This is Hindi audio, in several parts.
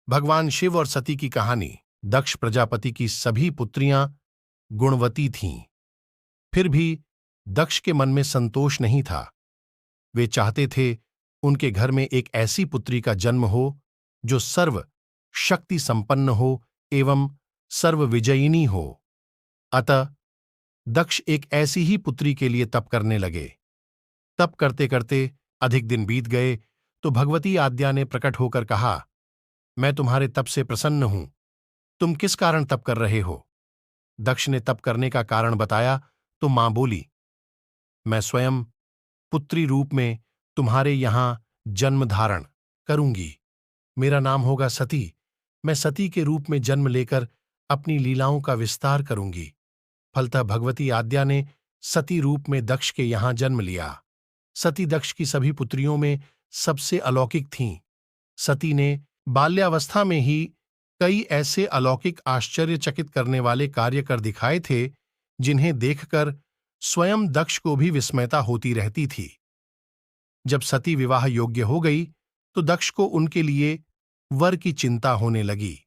भगवान शिव और सती की कहानी। दक्ष प्रजापति की सभी पुत्रियां गुणवती थीं। फिर भी दक्ष के मन में संतोष नहीं था। वे चाहते थे उनके घर में एक ऐसी पुत्री का जन्म हो जो सर्व शक्ति संपन्न हो एवं सर्वविजयिनी हो। अतः दक्ष एक ऐसी ही पुत्री के लिए तप करने लगे। तप करते करते अधिक दिन बीत गए तो भगवती आद्या ने प्रकट होकर कहा, मैं तुम्हारे तप से प्रसन्न हूं। तुम किस कारण तप कर रहे हो? दक्ष ने तप करने का कारण बताया तो मां बोली, मैं स्वयं पुत्री रूप में तुम्हारे यहां जन्म धारण करूंगी। मेरा नाम होगा सती। मैं सती के रूप में जन्म लेकर अपनी लीलाओं का विस्तार करूंगी। फलतः भगवती आद्या ने सती रूप में दक्ष के यहां जन्म लिया। सती दक्ष की सभी पुत्रियों में सबसे अलौकिक थीं। सती ने बाल्यावस्था में ही कई ऐसे अलौकिक आश्चर्यचकित करने वाले कार्य कर दिखाए थे जिन्हें देखकर स्वयं दक्ष को भी विस्मयता होती रहती थी। जब सती विवाह योग्य हो गई तो दक्ष को उनके लिए वर की चिंता होने लगी।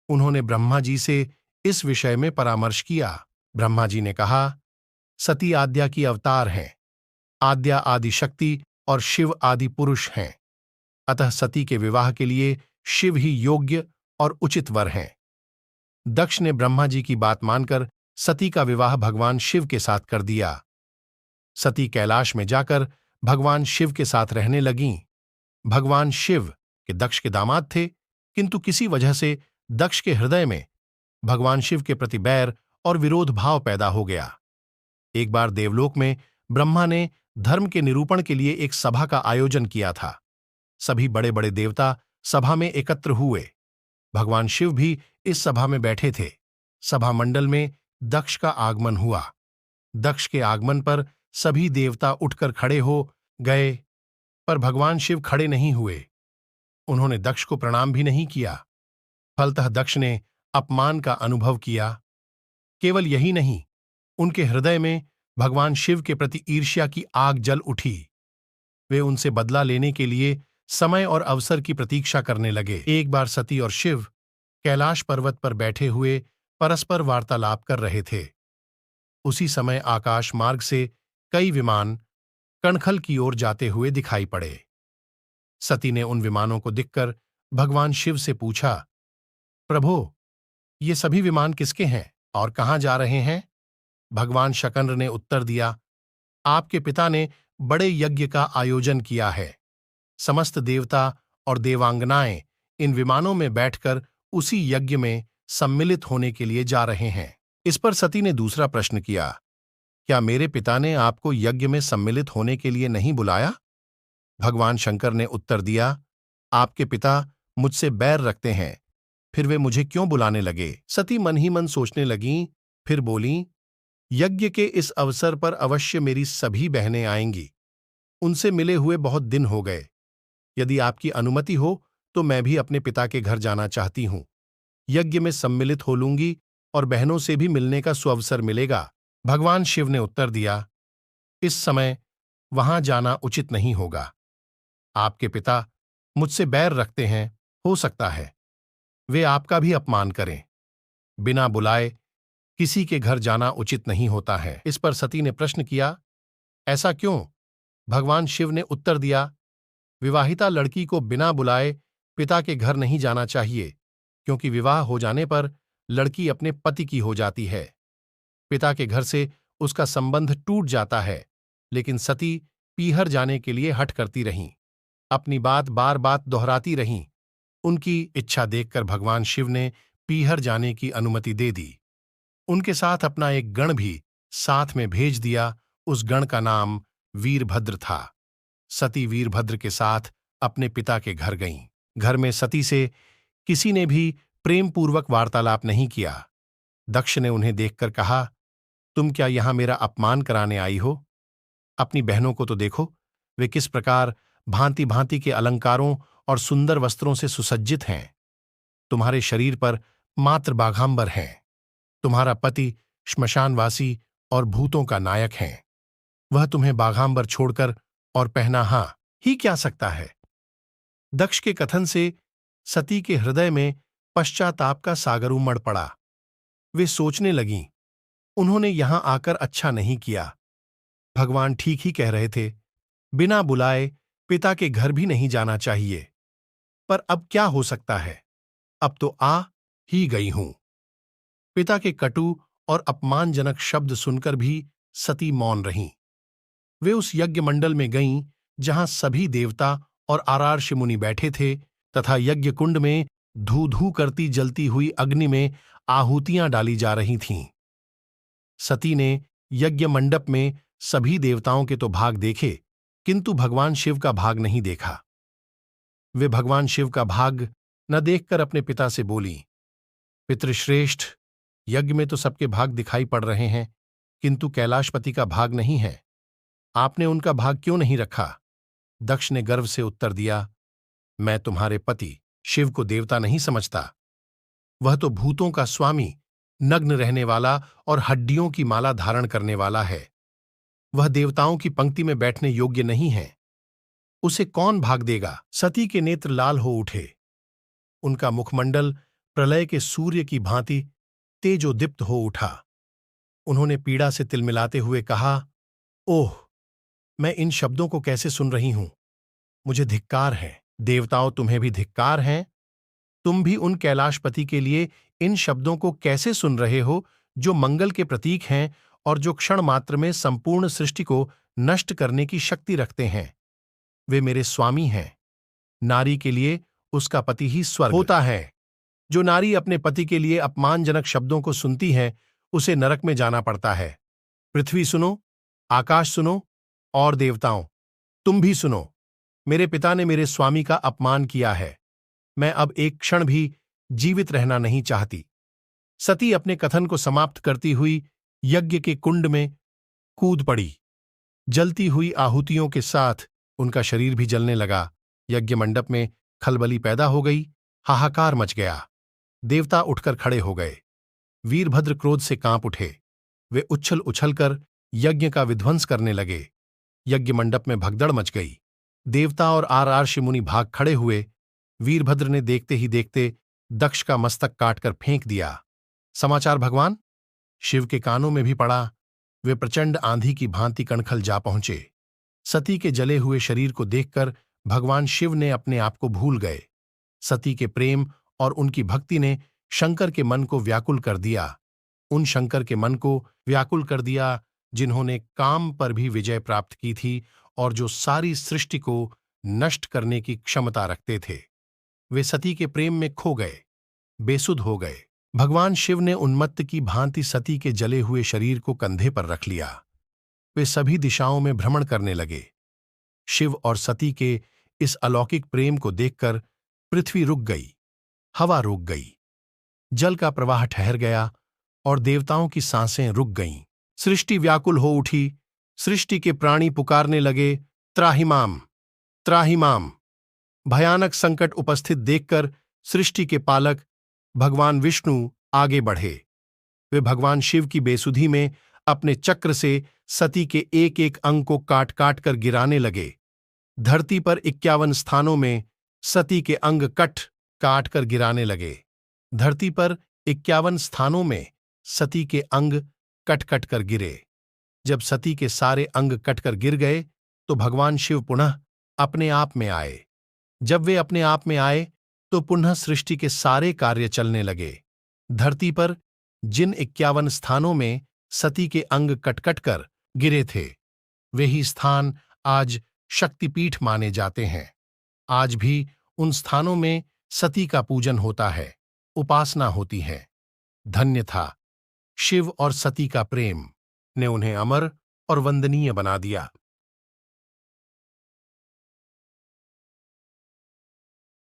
उन्होंने ब्रह्मा जी से इस विषय में परामर्श किया। ब्रह्मा जी ने कहा, सती आद्या की अवतार हैं। आद्या आदि शक्ति और शिव आदि पुरुष हैं। अतः सती के विवाह के लिए शिव ही योग्य और उचित वर हैं। दक्ष ने ब्रह्मा जी की बात मानकर सती का विवाह भगवान शिव के साथ कर दिया। सती कैलाश में जाकर भगवान शिव के साथ रहने लगीं। भगवान शिव के दक्ष के दामाद थे, किंतु किसी वजह से दक्ष के हृदय में भगवान शिव के प्रति बैर और विरोध भाव पैदा हो गया। एक बार देवलोक में ब्रह्मा ने धर्म के निरूपण के लिए एक सभा का आयोजन किया था। सभी बड़े बड़े देवता सभा में एकत्र हुए। भगवान शिव भी इस सभा में बैठे थे। सभा मंडल में दक्ष का आगमन हुआ। दक्ष के आगमन पर सभी देवता उठकर खड़े हो गए, पर भगवान शिव खड़े नहीं हुए। उन्होंने दक्ष को प्रणाम भी नहीं किया। फलतः दक्ष ने अपमान का अनुभव किया। केवल यही नहीं, उनके हृदय में भगवान शिव के प्रति ईर्ष्या की आग जल उठी। वे उनसे बदला लेने के लिए समय और अवसर की प्रतीक्षा करने लगे। एक बार सती और शिव कैलाश पर्वत पर बैठे हुए परस्पर वार्तालाप कर रहे थे। उसी समय आकाश मार्ग से कई विमान कणखल की ओर जाते हुए दिखाई पड़े। सती ने उन विमानों को देखकर भगवान शिव से पूछा, प्रभो, ये सभी विमान किसके हैं और कहां जा रहे हैं? भगवान शकंर ने उत्तर दिया, आपके पिता ने बड़े यज्ञ का आयोजन किया है। समस्त देवता और देवांगनाएं इन विमानों में बैठकर उसी यज्ञ में सम्मिलित होने के लिए जा रहे हैं। इस पर सती ने दूसरा प्रश्न किया, क्या मेरे पिता ने आपको यज्ञ में सम्मिलित होने के लिए नहीं बुलाया? भगवान शंकर ने उत्तर दिया, आपके पिता मुझसे बैर रखते हैं, फिर वे मुझे क्यों बुलाने लगे? सती मन ही मन सोचने लगीं, फिर बोलीं, यज्ञ के इस अवसर पर अवश्य मेरी सभी बहनें आएंगी। उनसे मिले हुए बहुत दिन हो गए। यदि आपकी अनुमति हो तो मैं भी अपने पिता के घर जाना चाहती हूं। यज्ञ में सम्मिलित हो लूंगी और बहनों से भी मिलने का सुअवसर मिलेगा। भगवान शिव ने उत्तर दिया, इस समय वहां जाना उचित नहीं होगा। आपके पिता मुझसे बैर रखते हैं, हो सकता है वे आपका भी अपमान करें। बिना बुलाए किसी के घर जाना उचित नहीं होता है। इस पर सती ने प्रश्न किया, ऐसा क्यों? भगवान शिव ने उत्तर दिया, विवाहिता लड़की को बिना बुलाए पिता के घर नहीं जाना चाहिए, क्योंकि विवाह हो जाने पर लड़की अपने पति की हो जाती है। पिता के घर से उसका संबंध टूट जाता है। लेकिन सती पीहर जाने के लिए हठ करती रहीं, अपनी बात बार बार दोहराती रहीं। उनकी इच्छा देखकर भगवान शिव ने पीहर जाने की अनुमति दे दी। उनके साथ अपना एक गण भी साथ में भेज दिया। उस गण का नाम वीरभद्र था। सती वीरभद्र के साथ अपने पिता के घर गईं। घर में सती से किसी ने भी प्रेमपूर्वक वार्तालाप नहीं किया। दक्ष ने उन्हें देखकर कहा, तुम क्या यहां मेरा अपमान कराने आई हो? अपनी बहनों को तो देखो, वे किस प्रकार भांति भांति के अलंकारों और सुंदर वस्त्रों से सुसज्जित हैं। तुम्हारे शरीर पर मात्र बाघांबर हैं। तुम्हारा पति श्मशानवासी और भूतों का नायक है। वह तुम्हें बाघांबर छोड़कर और पहना ही क्या सकता है? दक्ष के कथन से सती के हृदय में पश्चाताप का सागर उमड़ पड़ा। वे सोचने लगीं, उन्होंने यहां आकर अच्छा नहीं किया। भगवान ठीक ही कह रहे थे, बिना बुलाए पिता के घर भी नहीं जाना चाहिए। पर अब क्या हो सकता है, अब तो आ ही गई हूं। पिता के कटु और अपमानजनक शब्द सुनकर भी सती मौन रहीं। वे उस यज्ञ मंडल में गईं जहां सभी देवता और आरार्ष मुनि बैठे थे तथा यज्ञ कुंड में धू धू करती जलती हुई अग्नि में आहुतियां डाली जा रही थीं। सती ने यज्ञ मंडप में सभी देवताओं के तो भाग देखे, किंतु भगवान शिव का भाग नहीं देखा। वे भगवान शिव का भाग न देखकर अपने पिता से बोली, पितृश्रेष्ठ, यज्ञ में तो सबके भाग दिखाई पड़ रहे हैं, किंतु कैलाशपति का भाग नहीं है। आपने उनका भाग क्यों नहीं रखा? दक्ष ने गर्व से उत्तर दिया, मैं तुम्हारे पति शिव को देवता नहीं समझता। वह तो भूतों का स्वामी, नग्न रहने वाला और हड्डियों की माला धारण करने वाला है। वह देवताओं की पंक्ति में बैठने योग्य नहीं है। उसे कौन भाग देगा? सती के नेत्र लाल हो उठे। उनका मुखमंडल प्रलय के सूर्य की भांति तेजोदीप्त हो उठा। उन्होंने पीड़ा से तिलमिलाते हुए कहा, ओह, मैं इन शब्दों को कैसे सुन रही हूं? मुझे धिक्कार है। देवताओं, तुम्हें भी धिक्कार है। तुम भी उन कैलाशपति के लिए इन शब्दों को कैसे सुन रहे हो जो मंगल के प्रतीक हैं और जो क्षण मात्र में संपूर्ण सृष्टि को नष्ट करने की शक्ति रखते हैं। वे मेरे स्वामी हैं। नारी के लिए उसका पति ही स्वर्ग होता है। जो नारी अपने पति के लिए अपमानजनक शब्दों को सुनती है, उसे नरक में जाना पड़ता है। पृथ्वी सुनो, आकाश सुनो, और देवताओं, तुम भी सुनो। मेरे पिता ने मेरे स्वामी का अपमान किया है। मैं अब एक क्षण भी जीवित रहना नहीं चाहती। सती अपने कथन को समाप्त करती हुई यज्ञ के कुंड में कूद पड़ी। जलती हुई आहुतियों के साथ उनका शरीर भी जलने लगा। यज्ञ मंडप में खलबली पैदा हो गई, हाहाकार मच गया। देवता उठकर खड़े हो गए। वीरभद्र क्रोध से कांप उठे। वे उछल उछलकर यज्ञ का विध्वंस करने लगे। यज्ञ मंडप में भगदड़ मच गई। देवता और आरार्ष मुनि भाग खड़े हुए। वीरभद्र ने देखते ही देखते दक्ष का मस्तक काटकर फेंक दिया। समाचार भगवान शिव के कानों में भी पड़ा। वे प्रचंड आंधी की भांति कणखल जा पहुंचे। सती के जले हुए शरीर को देखकर भगवान शिव ने अपने आप को भूल गए। सती के प्रेम और उनकी भक्ति ने शंकर के मन को व्याकुल कर दिया। उन शंकर के मन को व्याकुल कर दिया जिन्होंने काम पर भी विजय प्राप्त की थी और जो सारी सृष्टि को नष्ट करने की क्षमता रखते थे। वे सती के प्रेम में खो गए, बेसुध हो गए। भगवान शिव ने उन्मत्त की भांति सती के जले हुए शरीर को कंधे पर रख लिया। वे सभी दिशाओं में भ्रमण करने लगे। शिव और सती के इस अलौकिक प्रेम को देखकर पृथ्वी रुक गई, हवा रुक गई, जल का प्रवाह ठहर गया और देवताओं की सांसें रुक गईं। सृष्टि व्याकुल हो उठी। सृष्टि के प्राणी पुकारने लगे, त्राहिमाम, त्राहिमाम। भयानक संकट उपस्थित देखकर सृष्टि के पालक भगवान विष्णु आगे बढ़े। वे भगवान शिव की बेसुधी में अपने चक्र से सती के एक एक अंग को काट काट कर गिराने लगे। धरती पर 51 स्थानों में सती के अंग कट काट कर गिराने लगे। धरती पर 51 स्थानों में सती के अंग कट कट कर गिरे। जब सती के सारे अंग कटकर गिर गए तो भगवान शिव पुनः अपने आप में आए। जब वे अपने आप में आए तो पुनः सृष्टि के सारे कार्य चलने लगे। धरती पर जिन 51 स्थानों में सती के अंग कट कर गिरे थे, वे ही स्थान आज शक्तिपीठ माने जाते हैं। आज भी उन स्थानों में सती का पूजन होता है, उपासना होती है। धन्य था शिव और सती का प्रेम ने उन्हें अमर और वंदनीय बना दिया।